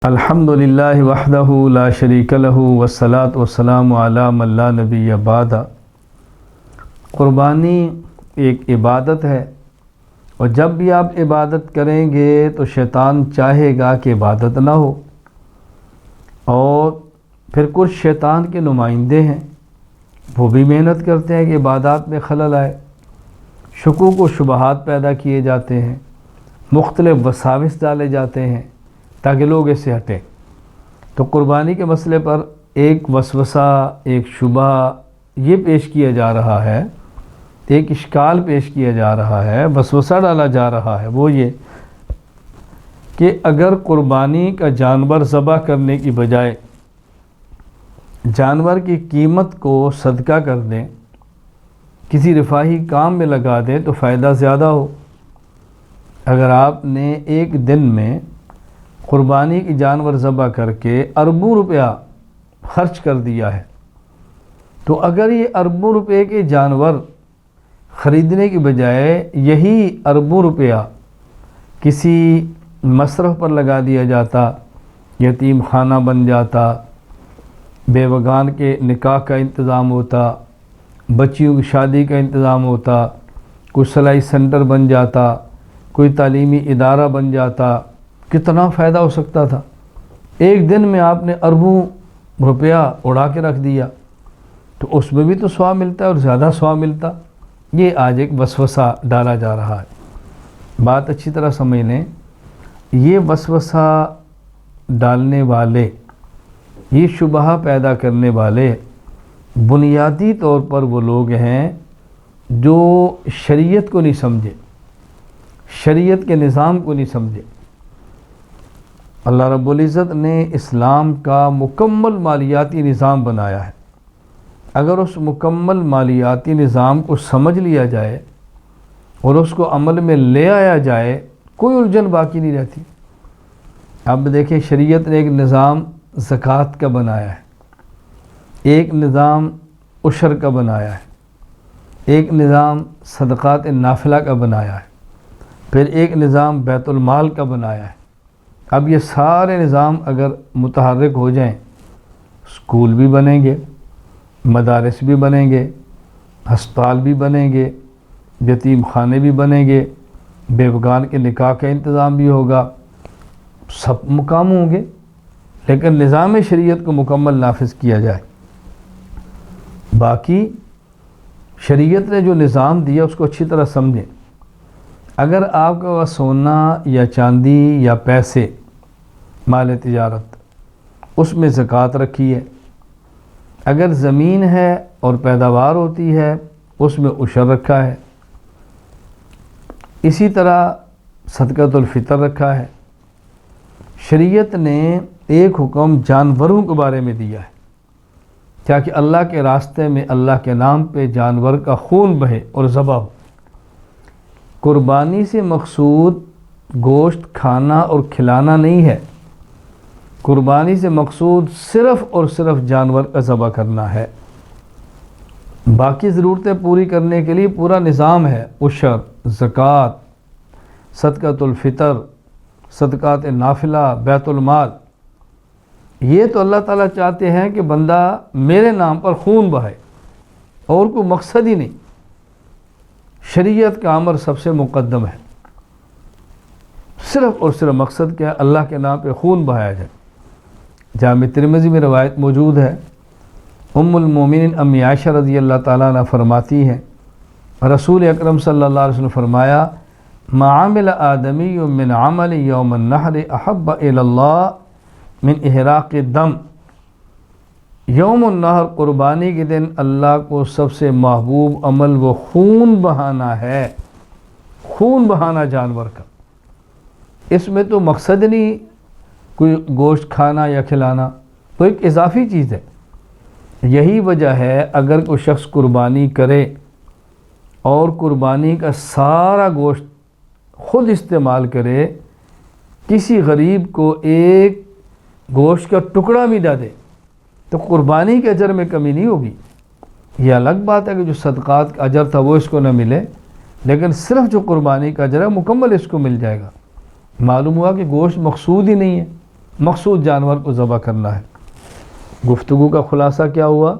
الحمدللہ وحدہ لا شریک لہ والصلاۃ والسلام علی من لا نبی بعد۔ قربانی ایک عبادت ہے، اور جب بھی آپ عبادت کریں گے تو شیطان چاہے گا کہ عبادت نہ ہو، اور پھر کچھ شیطان کے نمائندے ہیں، وہ بھی محنت کرتے ہیں کہ عبادات میں خلل آئے، شکوک و شبہات پیدا کیے جاتے ہیں، مختلف وساوس ڈالے جاتے ہیں تاکہ لوگ اس سے ہٹیں۔ تو قربانی کے مسئلے پر ایک وسوسہ، ایک شبہ یہ پیش کیا جا رہا ہے، ایک اشکال پیش کیا جا رہا ہے، وسوسہ ڈالا جا رہا ہے، وہ یہ کہ اگر قربانی کا جانور ذبح کرنے کی بجائے جانور کی قیمت کو صدقہ کر دیں، کسی رفاہی کام میں لگا دیں تو فائدہ زیادہ ہو۔ اگر آپ نے ایک دن میں قربانی کی جانور ذبح کر کے اربوں روپیہ خرچ کر دیا ہے، تو اگر یہ اربوں روپے کے جانور خریدنے کی بجائے یہی اربوں روپیہ کسی مصرف پر لگا دیا جاتا، یتیم خانہ بن جاتا، بیوگان کے نکاح کا انتظام ہوتا، بچیوں کی شادی کا انتظام ہوتا، کوئی صلاحی سینٹر بن جاتا، کوئی تعلیمی ادارہ بن جاتا، کتنا فائدہ ہو سکتا تھا۔ ایک دن میں آپ نے اربوں روپیہ اڑا کے رکھ دیا، تو اس میں بھی تو ثواب ملتا ہے اور زیادہ ثواب ملتا۔ یہ آج ایک وسوسہ ڈالا جا رہا ہے، بات اچھی طرح سمجھ لیں۔ یہ وسوسہ ڈالنے والے، یہ شبہ پیدا کرنے والے بنیادی طور پر وہ لوگ ہیں جو شریعت کو نہیں سمجھے، شریعت کے نظام کو نہیں سمجھے۔ اللہ رب العزت نے اسلام کا مکمل مالیاتی نظام بنایا ہے۔ اگر اس مکمل مالیاتی نظام کو سمجھ لیا جائے اور اس کو عمل میں لے آیا جائے، کوئی الجھن باقی نہیں رہتی۔ اب دیکھیں، شریعت نے ایک نظام زکوٰۃ کا بنایا ہے، ایک نظام عشر کا بنایا ہے، ایک نظام صدقات نافلہ کا بنایا ہے، پھر ایک نظام بیت المال کا بنایا ہے۔ اب یہ سارے نظام اگر متحرک ہو جائیں، اسکول بھی بنیں گے، مدارس بھی بنیں گے، ہسپتال بھی بنیں گے، یتیم خانے بھی بنیں گے، بیوگان کے نکاح کا انتظام بھی ہوگا، سب مقام ہوں گے، لیکن نظام شریعت کو مکمل نافذ کیا جائے۔ باقی شریعت نے جو نظام دیا اس کو اچھی طرح سمجھیں۔ اگر آپ کا وہ سونا یا چاندی یا پیسے، مال تجارت، اس میں زکوٰۃ رکھی ہے، اگر زمین ہے اور پیداوار ہوتی ہے اس میں عشر رکھا ہے، اسی طرح صدقۃ الفطر رکھا ہے۔ شریعت نے ایک حکم جانوروں کے بارے میں دیا ہے، کیا کہ اللہ کے راستے میں اللہ کے نام پہ جانور کا خون بہے اور ذبح ہو۔ قربانی سے مقصود گوشت کھانا اور کھلانا نہیں ہے، قربانی سے مقصود صرف اور صرف جانور کا ذبح کرنا ہے۔ باقی ضرورتیں پوری کرنے کے لیے پورا نظام ہے، عشر، زکوٰۃ، صدقۃ الفطر، صدقات نافلہ، بیت المال۔ یہ تو اللہ تعالیٰ چاہتے ہیں کہ بندہ میرے نام پر خون بہائے، اور کوئی مقصد ہی نہیں۔ شریعت کا امر سب سے مقدم ہے، صرف اور صرف مقصد کیا ہے؟ اللہ کے نام پہ خون بہایا جائے۔ جامع ترمذی میں روایت موجود ہے، ام المومنین امی عائشہ رضی اللہ تعالیٰ عنہ فرماتی ہیں، رسول اکرم صلی اللہ علیہ وسلم فرمایا، ما عمل آدمی من عمل یوم النحر احب الی اللہ من احراق الدم۔ یوم النحر، قربانی کے دن، اللہ کو سب سے محبوب عمل وہ خون بہانا ہے، خون بہانا جانور کا۔ اس میں تو مقصد نہیں کوئی گوشت کھانا یا کھلانا، تو ایک اضافی چیز ہے۔ یہی وجہ ہے اگر کوئی شخص قربانی کرے اور قربانی کا سارا گوشت خود استعمال کرے، کسی غریب کو ایک گوشت کا ٹکڑا بھی نہ دے، تو قربانی کے اجر میں کمی نہیں ہوگی۔ یہ الگ بات ہے کہ جو صدقات کا اجر تھا وہ اس کو نہ ملے، لیکن صرف جو قربانی کا اجر ہے مکمل اس کو مل جائے گا۔ معلوم ہوا کہ گوشت مقصود ہی نہیں ہے، مخصوص جانور کو ذبح کرنا ہے۔ گفتگو کا خلاصہ کیا ہوا؟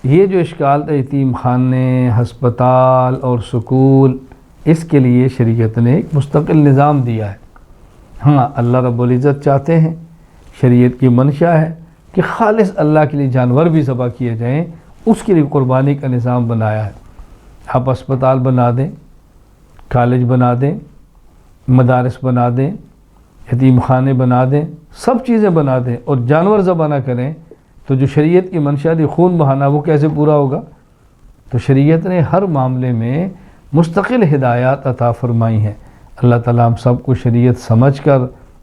یہ جو اشکال تھا یتیم خانے، ہسپتال اور سکول، اس کے لیے شریعت نے ایک مستقل نظام دیا ہے۔ ہاں، اللہ رب العزت چاہتے ہیں، شریعت کی منشا ہے کہ خالص اللہ کے لیے جانور بھی ذبح کیے جائیں، اس کے لیے قربانی کا نظام بنایا ہے۔ آپ اسپتال بنا دیں، کالج بنا دیں، مدارس بنا دیں، یتیم خانے بنا دیں، سب چیزیں بنا دیں اور جانور ذبح نہ کریں تو جو شریعت کی منشا دی خون بہانا، وہ کیسے پورا ہوگا؟ تو شریعت نے ہر معاملے میں مستقل ہدایات عطا فرمائی ہیں۔ اللہ تعالیٰ ہم سب کو شریعت سمجھ کر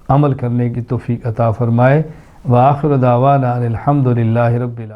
عمل کرنے کی توفیق عطا فرمائے۔ وآخر دعوانا الحمد للہ رب العالمین۔